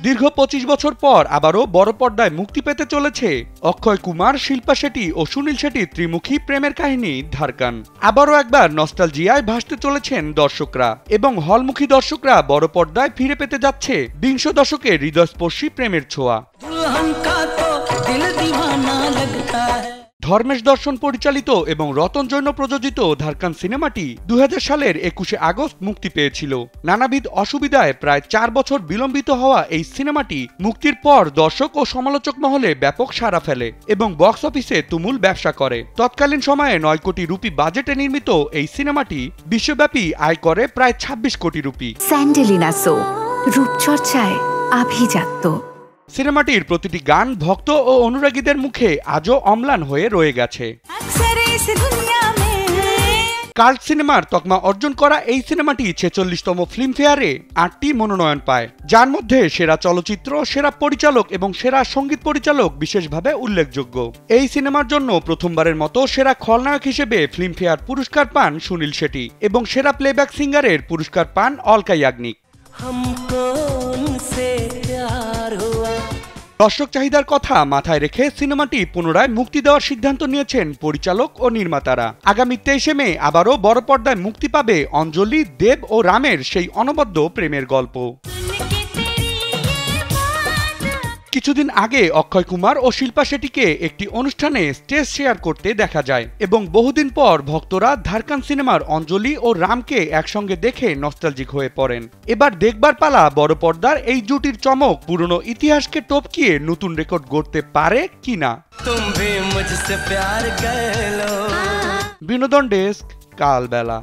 দীর্ঘ ২৫ বছর পর আবারও বড় পর্দায় মুক্তি পেতে চলেছে অক্ষয় কুমার, শিল্পা শেঠি ও সুনীল শেঠির ত্রিমুখী প্রেমের কাহিনী ধারকান। আবারও একবার নস্টালজিয়ায় ভাসতে চলেছেন দর্শকরা এবং হলমুখী দর্শকরা বড় পর্দায় ফিরে পেতে যাচ্ছে বিংশ দশকের হৃদয়স্পর্শী প্রেমের ছোঁয়া। ধর্মেশ দর্শন পরিচালিত এবং রতন জৈন প্রযোজিত ধারকান সিনেমাটি ২০০০ সালের ২১শে আগস্ট মুক্তি পেয়েছিল। নানাবিধ অসুবিধায় প্রায় ৪ বছর বিলম্বিত হওয়া এই সিনেমাটি মুক্তির পর দর্শক ও সমালোচক মহলে ব্যাপক সাড়া ফেলে এবং বক্স অফিসে তুমুল ব্যবসা করে। তৎকালীন সময়ে ৯ কোটি রুপি বাজেটে নির্মিত এই সিনেমাটি বিশ্বব্যাপী আয় করে প্রায় ২৬ কোটি রুপি। স্যান্ডেলিনা সো, রূপচর্চায় আভিজাত্য। সিনেমাটির প্রতিটি গান ভক্ত ও অনুরাগীদের মুখে আজও অম্লান হয়ে রয়ে গেছে। কাল্ট সিনেমার তকমা অর্জন করা এই সিনেমাটি ৪৬তম ফিল্মফেয়ারে ৮টি মনোনয়ন পায়, যার মধ্যে সেরা চলচ্চিত্র, সেরা পরিচালক এবং সেরা সঙ্গীত পরিচালক বিশেষভাবে উল্লেখযোগ্য। এই সিনেমার জন্য প্রথমবারের মতো সেরা খলনায়ক হিসেবে ফিল্মফেয়ার পুরস্কার পান সুনীল শেঠি এবং সেরা প্লেব্যাক সিঙ্গারের পুরস্কার পান অলকা ইয়াগনিক। দর্শক চাহিদার কথা মাথায় রেখে সিনেমাটি পুনরায় মুক্তি দেওয়ার সিদ্ধান্ত নিয়েছেন পরিচালক ও নির্মাতারা। আগামী ২৩শে মে আবারও বড় পর্দায় মুক্তি পাবে অঞ্জলি, দেব ও রামের সেই অনবদ্য প্রেমের গল্প। কিছুদিন আগে অক্ষয় কুমার ও শিল্পা শেঠিকে একটি অনুষ্ঠানে স্টেজ শেয়ার করতে দেখা যায় এবং বহুদিন পর ভক্তরা ধারকান সিনেমার অঞ্জলি ও রামকে একসঙ্গে দেখে নস্টালজিক হয়ে পড়েন। এবার দেখবার পালা বড় পর্দার এই জুটির চমক পুরনো ইতিহাসকে টপকিয়ে নতুন রেকর্ড গড়তে পারে কিনা। বিনোদন ডেস্ক, কালবেলা।